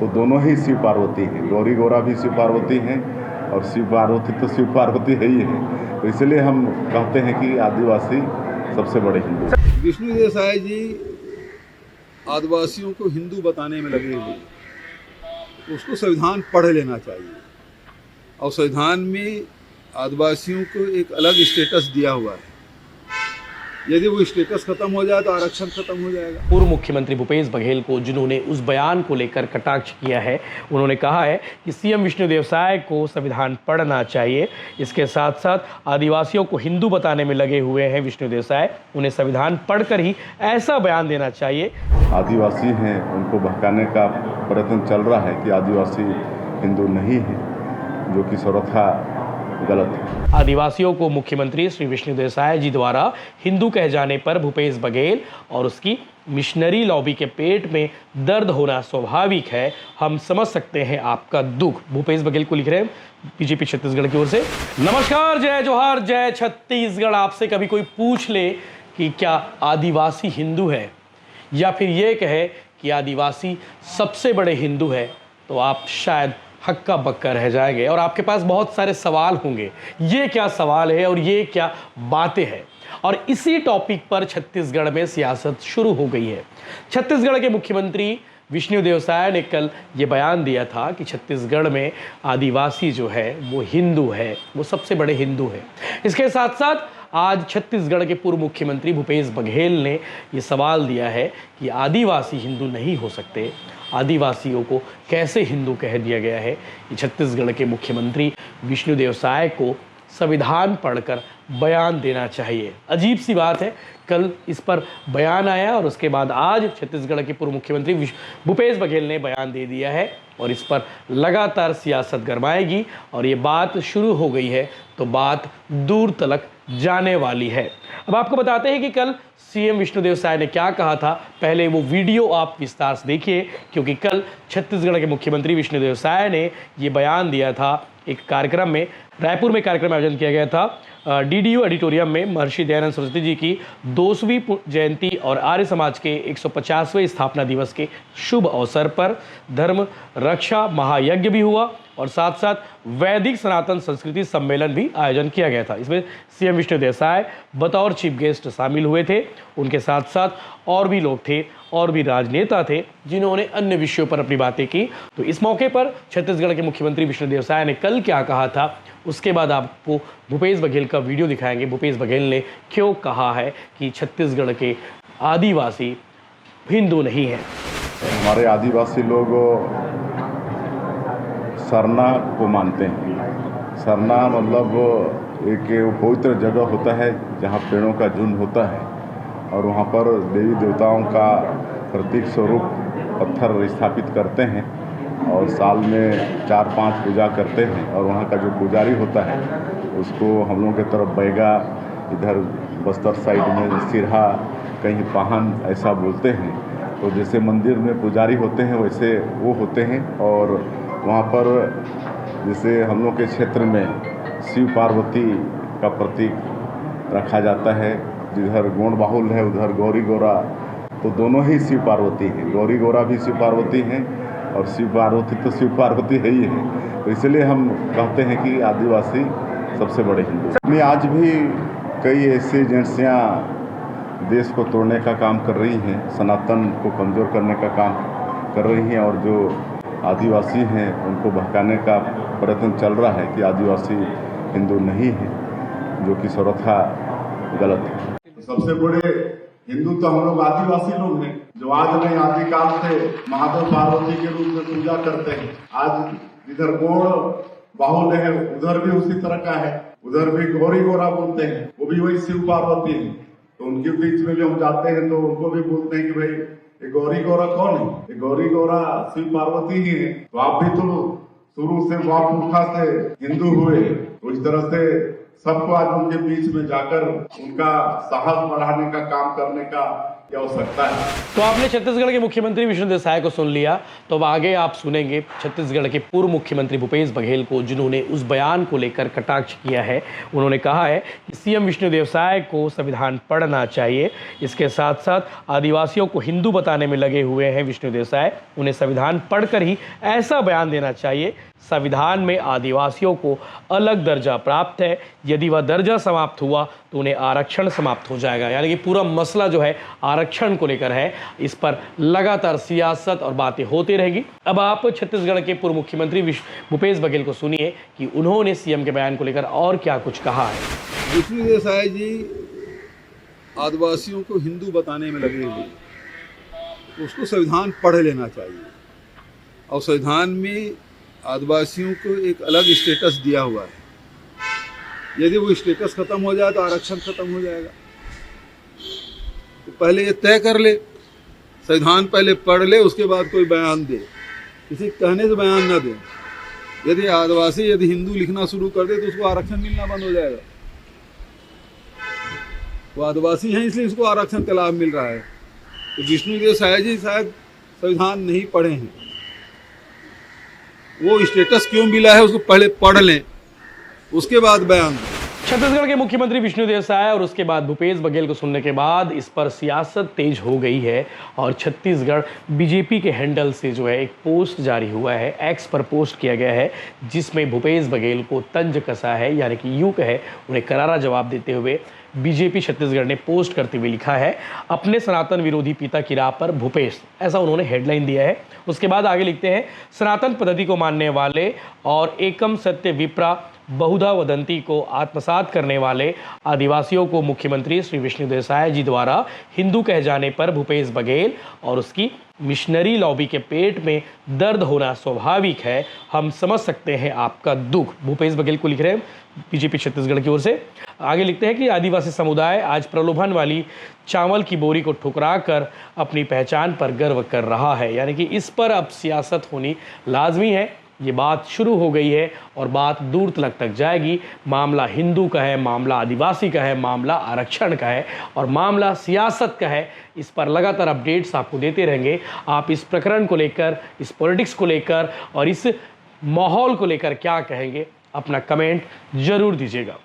तो दोनों ही शिव पार्वती हैं। गौरी गौरा भी शिव पार्वती हैं और शिव पार्वती तो शिव पार्वती है ही है। तो इसलिए हम कहते हैं कि आदिवासी सबसे बड़े हिंदू। विष्णुदेव साय जी आदिवासियों को हिंदू बताने में लगे हुए, तो उसको संविधान पढ़ लेना चाहिए। और संविधान में आदिवासियों को एक अलग स्टेटस दिया हुआ है। यदि वो स्टेटस खत्म हो जाए तो आरक्षण खत्म हो जाएगा। पूर्व मुख्यमंत्री भूपेश बघेल को जिन्होंने उस बयान को लेकर कटाक्ष किया है, उन्होंने कहा है कि सीएम विष्णुदेव साय को संविधान पढ़ना चाहिए। इसके साथ साथ आदिवासियों को हिंदू बताने में लगे हुए हैं विष्णुदेव साय, उन्हें संविधान पढ़कर ही ऐसा बयान देना चाहिए। आदिवासी हैं, उनको बहकाने का प्रयत्न चल रहा है कि आदिवासी हिंदू नहीं है, जो कि सर्वथा गलत है। आदिवासियों को मुख्यमंत्री श्री विष्णुदेव साय जी द्वारा हिंदू कह जाने पर भूपेश बघेल और उसकी मिशनरी लॉबी के पेट में दर्द होना स्वाभाविक है। हम समझ सकते हैं आपका दुख। भूपेश बघेल को लिख रहे हैं बीजेपी छत्तीसगढ़ की ओर से। नमस्कार, जय जोहार, जय छत्तीसगढ़। आपसे कभी कोई पूछ ले कि क्या आदिवासी हिंदू है, या फिर ये कहे कि आदिवासी सबसे बड़े हिंदू है, तो आप शायद हक्का बक्का रह जाएंगे और आपके पास बहुत सारे सवाल होंगे। ये क्या सवाल है और ये क्या बातें हैं। और इसी टॉपिक पर छत्तीसगढ़ में सियासत शुरू हो गई है। छत्तीसगढ़ के मुख्यमंत्री विष्णुदेव साय ने कल ये बयान दिया था कि छत्तीसगढ़ में आदिवासी जो है वो हिंदू है, वो सबसे बड़े हिंदू है। इसके साथ साथ आज छत्तीसगढ़ के पूर्व मुख्यमंत्री भूपेश बघेल ने ये सवाल दिया है कि आदिवासी हिंदू नहीं हो सकते। आदिवासियों को कैसे हिंदू कह दिया गया है। ये छत्तीसगढ़ के मुख्यमंत्री विष्णुदेव साय को संविधान पढ़कर बयान देना चाहिए। अजीब सी बात है, कल इस पर बयान आया और उसके बाद आज छत्तीसगढ़ के पूर्व मुख्यमंत्री भूपेश बघेल ने बयान दे दिया है और इस पर लगातार सियासत गरमाएगी और ये बात शुरू हो गई है तो बात दूर तलक जाने वाली है। अब आपको बताते हैं कि कल सीएम विष्णुदेव साय ने क्या कहा था। पहले वो वीडियो आप विस्तार से देखिए, क्योंकि कल छत्तीसगढ़ के मुख्यमंत्री विष्णुदेव साय ने ये बयान दिया था एक कार्यक्रम में। रायपुर में कार्यक्रम आयोजन किया गया था डीडीयू ऑडिटोरियम में। महर्षि दयानंद सरस्वती जी की 200वीं जयंती और आर्य समाज के 150वें स्थापना दिवस के शुभ अवसर पर धर्म रक्षा महायज्ञ भी हुआ और साथ साथ वैदिक सनातन संस्कृति सम्मेलन भी आयोजन किया गया था। इसमें सीएम विष्णुदेव साय बतौर चीफ गेस्ट शामिल हुए थे। उनके साथ साथ और भी लोग थे और भी राजनेता थे जिन्होंने अन्य विषयों पर अपनी बातें की। तो इस मौके पर छत्तीसगढ़ के मुख्यमंत्री विष्णुदेव साय ने कल क्या कहा था, उसके बाद आपको भूपेश बघेल का वीडियो दिखाएंगे। भूपेश बघेल ने क्यों कहा है कि छत्तीसगढ़ के आदिवासी हिंदू नहीं हैं। हमारे आदिवासी लोग सरना को मानते हैं। सरना मतलब एक पवित्र जगह होता है जहाँ पेड़ों का झुंड होता है और वहाँ पर देवी देवताओं का प्रतीक स्वरूप पत्थर स्थापित करते हैं और साल में 4-5 पूजा करते हैं। और वहाँ का जो पुजारी होता है उसको हम लोगों की तरफ बैगा, इधर बस्तर साइड में सिरहा, कहीं पाहन ऐसा बोलते हैं। तो जैसे मंदिर में पुजारी होते हैं वैसे वो होते हैं। और वहाँ पर जैसे हम लोग के क्षेत्र में शिव पार्वती का प्रतीक रखा जाता है। जिधर गोंड बाहुल है उधर गौरी गौरा, तो दोनों ही शिव पार्वती हैं। गौरी गौरा भी शिव पार्वती हैं और शिव पार्वती तो शिव पार्वती है ही है। तो इसलिए हम कहते हैं कि आदिवासी सबसे बड़े हिंदू। आज भी कई ऐसी एजेंसियाँ देश को तोड़ने का काम कर रही हैं, सनातन को कमज़ोर करने का काम कर रही हैं और जो आदिवासी हैं उनको बहकाने का प्रयत्न चल रहा है कि आदिवासी हिंदू नहीं है, जो कि सर्वथा गलत है। सबसे बड़े हिंदू तो हम लोग आदिवासी लोग हैं, जो आज नहीं आदिकाल से महादेव पार्वती के रूप में पूजा करते हैं। आज इधर गोड़ बाहुल है उधर भी उसी तरह का है, उधर भी गौरी गौरा बोलते हैं, वो भी वही शिव पार्वती है। तो उनके बीच में भी हम जाते हैं तो उनको भी बोलते हैं कि भाई ये गौरी गौरा कौन है? ये गौरी गौरा शिव पार्वती ही है। तो आप भी तो शुरू से बाप पुरखा से हिंदू हुए, तो इस तरह से सबको आज उनके बीच में जाकर उनका साहस बढ़ाने का काम करने का की आवश्यकता है। तो आपने छत्तीसगढ़ के मुख्यमंत्री विष्णुदेव साय को सुन लिया, तो अब आगे आप सुनेंगे छत्तीसगढ़ के पूर्व मुख्यमंत्री भूपेश बघेल को, जिन्होंने उस बयान को लेकर कटाक्ष किया है। उन्होंने कहा है कि सीएम विष्णुदेव साय को संविधान पढ़ना चाहिए। इसके साथ साथ आदिवासियों को हिंदू बताने में लगे हुए हैं विष्णुदेव साय। उन्हें संविधान पढ़कर ही ऐसा बयान देना चाहिए, संविधान में आदिवासियों को अलग दर्जा प्राप्त है, यदि वह दर्जा समाप्त हुआ तो उन्हें आरक्षण समाप्त हो जाएगा। यानी कि पूरा मसला जो है आरक्षण को लेकर है, इस पर लगातार सियासत और बातें होती रहेगी। अब आप छत्तीसगढ़ के पूर्व मुख्यमंत्री भूपेश बघेल को सुनिए कि उन्होंने सीएम के बयान को लेकर और क्या कुछ कहा है। विष्णुदेव साय जी आदिवासियों को हिंदू बताने में लगे हुए, उसको संविधान पढ़ लेना चाहिए। और संविधान में आदिवासियों को एक अलग स्टेटस दिया हुआ है, यदि वो स्टेटस खत्म हो जाए तो आरक्षण खत्म हो जाएगा। तो पहले ये तय कर ले, संविधान पहले पढ़ ले, उसके बाद कोई बयान दे। किसी कहने से बयान ना दे। यदि आदिवासी हिंदू लिखना शुरू कर दे तो उसको आरक्षण मिलना बंद हो जाएगा। वो आदिवासी हैं इसलिए उसको आरक्षण का लाभ मिल रहा है। तो विष्णुदेव साय जी शायद संविधान नहीं पढ़े हैं, वो स्टेटस क्यों मिला है उसको पहले पढ़ लें, उसके बाद बयान दें। छत्तीसगढ़ के मुख्यमंत्री विष्णुदेव साय और उसके बाद भूपेश बघेल को सुनने के बाद इस पर सियासत तेज हो गई है और छत्तीसगढ़ बीजेपी के हैंडल से जो है एक पोस्ट जारी हुआ है, एक्स पर पोस्ट किया गया है, जिसमें भूपेश बघेल को तंज कसा है, यानी कि यूं कहे उन्हें करारा जवाब देते हुए बीजेपी छत्तीसगढ़ ने पोस्ट करते हुए लिखा है, अपने सनातन विरोधी पिता की राह पर भूपेश, ऐसा उन्होंने हेडलाइन दिया है। उसके बाद आगे लिखते हैं, सनातन पद्धति को मानने वाले और एकम सत्य विप्रा बहुधा वदंती को आत्मसात करने वाले आदिवासियों को मुख्यमंत्री श्री विष्णुदेव साय जी द्वारा हिंदू कह जाने पर भूपेश बघेल और उसकी मिशनरी लॉबी के पेट में दर्द होना स्वाभाविक है। हम समझ सकते हैं आपका दुख। भूपेश बघेल को लिख रहे हैं बीजेपी छत्तीसगढ़ की ओर से। आगे लिखते हैं कि आदिवासी समुदाय आज प्रलोभन वाली चावल की बोरी को ठुकरा कर अपनी पहचान पर गर्व कर रहा है। यानी कि इस पर अब सियासत होनी लाजमी है। ये बात शुरू हो गई है और बात दूर तक जाएगी। मामला हिंदू का है, मामला आदिवासी का है, मामला आरक्षण का है और मामला सियासत का है। इस पर लगातार अपडेट्स आपको देते रहेंगे। आप इस प्रकरण को लेकर, इस पॉलिटिक्स को लेकर और इस माहौल को लेकर क्या कहेंगे, अपना कमेंट जरूर दीजिएगा।